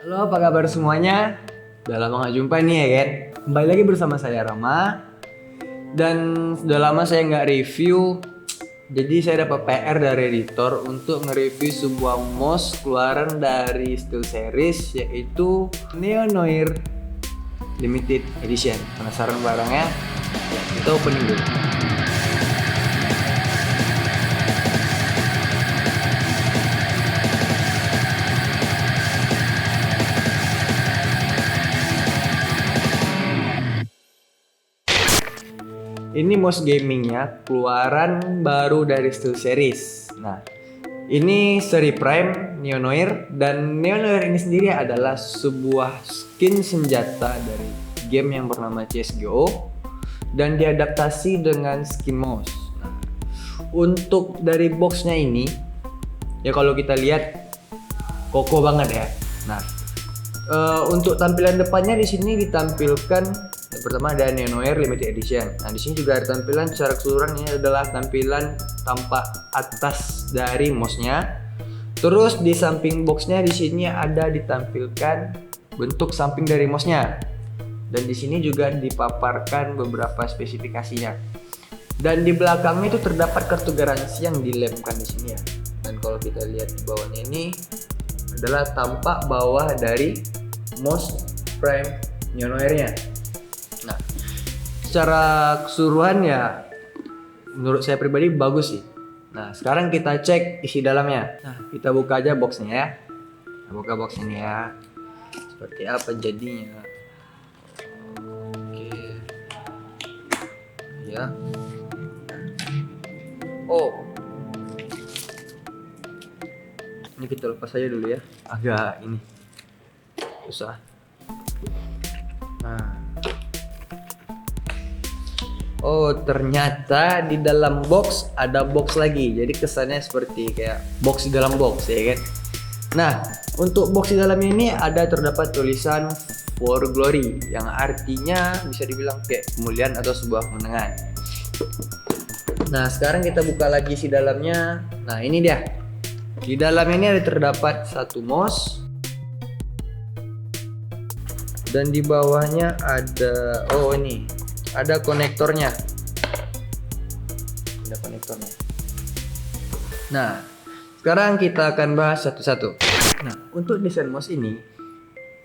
Halo, apa kabar semuanya? Udah lama gak jumpa nih ya kan? Kembali lagi bersama saya Rama. Dan sudah lama saya nggak review. Jadi saya dapat PR dari editor untuk nge-review sebuah mouse keluaran dari SteelSeries, yaitu Neo Noir Limited Edition. Penasaran barangnya? Ya, kita opening dulu. Ini mouse gamingnya keluaran baru dari SteelSeries. Nah, ini seri Prime Neo Noir, dan Neo Noir ini sendiri adalah sebuah skin senjata dari game yang bernama CS:GO dan diadaptasi dengan skin mouse. Nah, untuk dari boxnya ini, ya kalau kita lihat kokoh banget ya. Nah, untuk tampilan depannya di sini ditampilkan pertama ada Neo Noir Limited Edition. Nah, di sini juga ada tampilan secara keseluruhan. Ini adalah tampilan tampak atas dari mouse-nya. Terus di samping box-nya di sini ada ditampilkan bentuk samping dari mouse-nya. Dan di sini juga dipaparkan beberapa spesifikasinya. Dan di belakangnya itu terdapat kartu garansi yang dilemkan di sini ya. Dan kalau kita lihat di bawahnya ini adalah tampak bawah dari mouse Prime Neo Noir-nya. Nah, secara keseluruhan ya menurut saya pribadi bagus sih. Nah, sekarang kita cek isi dalamnya. Nah, kita buka aja boxnya ya. Kita buka box ini ya. Seperti apa jadinya. Oke. Ya. Oh. Ini kita lepas aja dulu ya. Agak ini susah. Nah. Oh, ternyata di dalam box ada box lagi. Jadi kesannya seperti kayak box di dalam box ya kan. Nah, untuk box di dalam ini ada terdapat tulisan For Glory yang artinya bisa dibilang kayak kemuliaan atau sebuah kemenangan. Nah, sekarang kita buka lagi si dalamnya. Nah, ini dia. Di dalam ini ada terdapat satu mouse. Dan di bawahnya ada ini. Ada konektornya. Ada konektornya. Nah, sekarang kita akan bahas satu-satu. Nah, untuk desain mouse ini,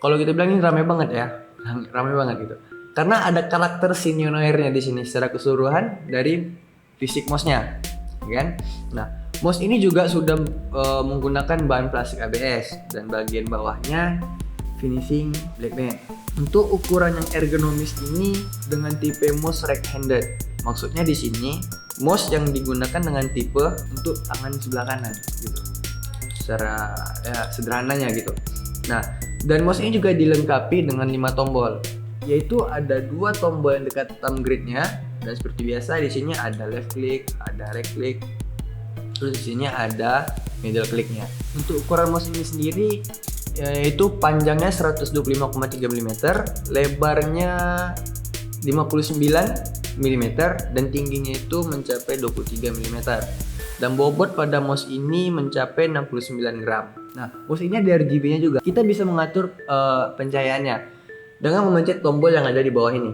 kalau kita bilang ini ramai banget ya, ramai banget gitu. Karena ada karakter si Neo Noir-nya di sini secara keseluruhan dari fisik mouse-nya, kan? Nah, mouse ini juga sudah menggunakan bahan plastik ABS dan bagian bawahnya finishing black matte. Untuk ukuran yang ergonomis ini dengan tipe mouse right-handed. Maksudnya di sini mouse yang digunakan dengan tipe untuk tangan sebelah kanan gitu. Secara ya sederhananya gitu. Nah, dan mouse ini juga dilengkapi dengan 5 tombol. Yaitu ada 2 tombol yang dekat thumb grid-nya, dan seperti biasa di sini ada left click, ada right click. Terus di sini ada middle click-nya. Untuk ukuran mouse ini sendiri yaitu panjangnya 125,3 mm, lebarnya 59 mm, dan tingginya itu mencapai 23 mm. Dan bobot pada mouse ini mencapai 69 gram. Nah, mouse ini ada RGB-nya juga. Kita bisa mengatur pencahayaannya dengan memencet tombol yang ada di bawah ini.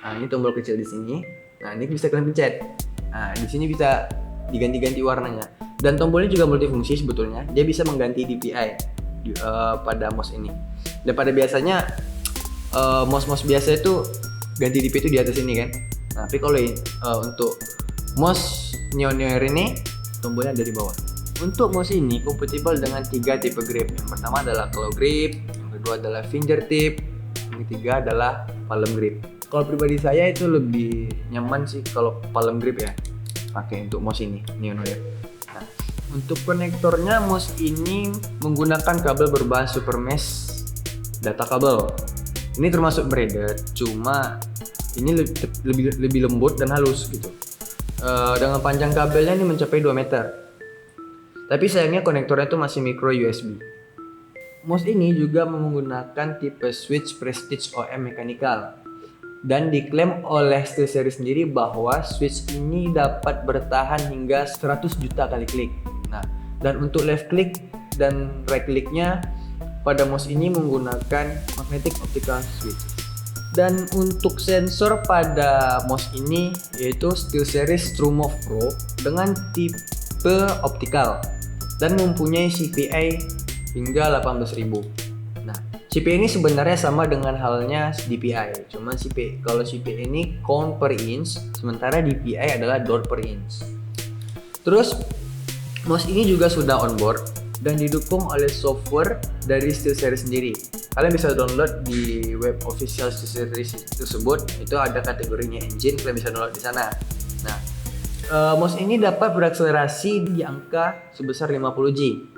Nah, ini tombol kecil di sini. Nah, ini bisa kalian pencet. Nah, di sini bisa diganti-ganti warnanya. Dan tombolnya juga multifungsi sebetulnya. Dia bisa mengganti DPI pada mouse ini. Dan pada biasanya mouse biasa itu ganti DPI itu di atas ini kan. Nah, tapi kalau untuk mouse Neo Noir ini tombolnya dari bawah. Untuk mouse ini kompatibel dengan 3 tipe grip. Yang pertama adalah claw grip, yang kedua adalah fingertip, yang ketiga adalah palm grip. Kalau pribadi saya itu lebih nyaman sih kalau palm grip ya, pakai untuk mouse ini Neo Noir. Untuk konektornya mouse ini menggunakan kabel berbahan super mesh data kabel. Ini termasuk braided, cuma ini lebih lembut dan halus gitu. Dengan panjang kabelnya ini mencapai 2 meter. Tapi sayangnya konektornya itu masih micro USB. Mouse ini juga menggunakan tipe switch Prestige OM mechanical. Dan diklaim oleh SteelSeries sendiri bahwa switch ini dapat bertahan hingga 100 juta kali klik. Nah, dan untuk left click dan right clicknya pada mouse ini menggunakan magnetic optical switch. Dan untuk sensor pada mouse ini yaitu SteelSeries TrueMove Pro dengan tipe optikal dan mempunyai CPI hingga 18.000. Nah, CPI ini sebenarnya sama dengan halnya DPI, cuman kalau CPI ini count per inch, sementara DPI adalah dot per inch. Terus mouse ini juga sudah onboard dan didukung oleh software dari SteelSeries sendiri. Kalian bisa download di web official SteelSeries tersebut, itu ada kategorinya engine, kalian bisa download di sana. Nah, mouse ini dapat berakselerasi di angka sebesar 50G.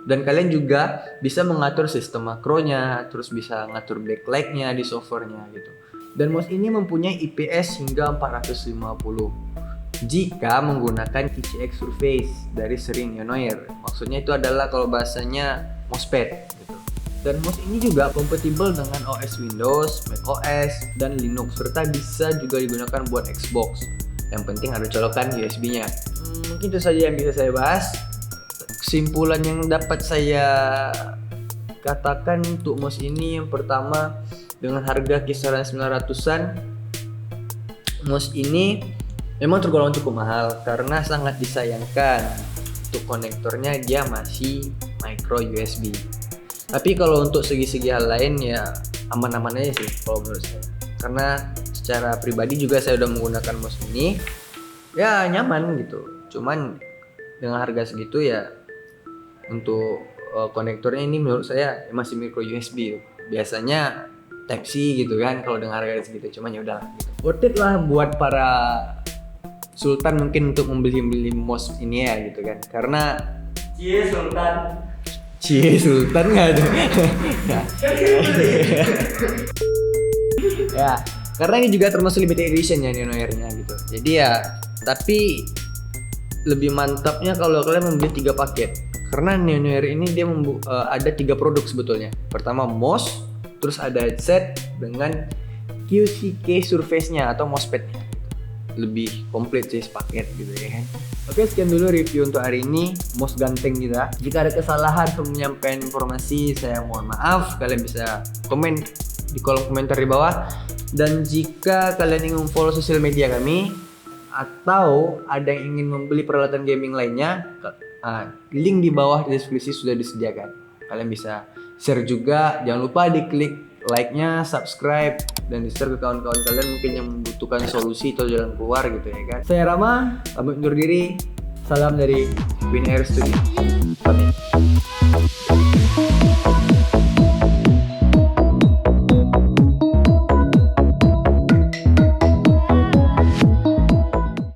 Dan kalian juga bisa mengatur sistem makronya, terus bisa ngatur backlightnya di softwarenya gitu. Dan mouse ini mempunyai IPS hingga 450 jika menggunakan TCX Surface dari seri Neonoir. Maksudnya itu adalah kalau bahasanya mousepad gitu. Dan mouse ini juga kompatibel dengan OS Windows, macOS, dan Linux, serta bisa juga digunakan buat Xbox. Yang penting ada colokan USB-nya. Mungkin itu saja yang bisa saya bahas. Kesimpulan yang dapat saya katakan untuk mouse ini, yang pertama, dengan harga kisaran 900-an, mouse ini memang tergolong cukup mahal karena sangat disayangkan untuk konektornya dia masih micro USB. Tapi kalau untuk segi-segi hal lain ya aman-aman aja sih kalau menurut saya. Karena secara pribadi juga saya udah menggunakan mouse ini, ya nyaman gitu. Cuman dengan harga segitu ya untuk konektornya ini menurut saya masih micro USB. Biasanya Type C gitu kan kalau dengan harga segitu. Cuman ya udah gitu. Worth it lah buat para sultan mungkin untuk membeli mouse ini ya gitu kan. Karena Sultan nggak ada. Ya, karena ini juga termasuk limited edition ya Neonoir-nya gitu. Jadi ya, tapi lebih mantapnya kalau kalian membeli 3 paket. Karena Neonoir ini dia ada 3 produk sebetulnya. Pertama mouse, terus ada headset dengan QCK Surface-nya atau mousepad-nya. Lebih komplit sih sepaket gitu ya kan. Oke, sekian dulu review untuk hari ini mouse ganteng kita. Jika ada kesalahan untuk menyampaikan informasi, saya mohon maaf. Kalian bisa komen di kolom komentar di bawah. Dan jika kalian ingin follow sosial media kami atau ada yang ingin membeli peralatan gaming lainnya, link di bawah di deskripsi sudah disediakan. Kalian bisa share juga, jangan lupa diklik like-nya, subscribe, dan di-share ke kawan-kawan kalian mungkin yang membutuhkan solusi atau jalan keluar gitu ya kan. Saya Rama, pamit undur diri. Salam dari Win Air Studio. Pamit.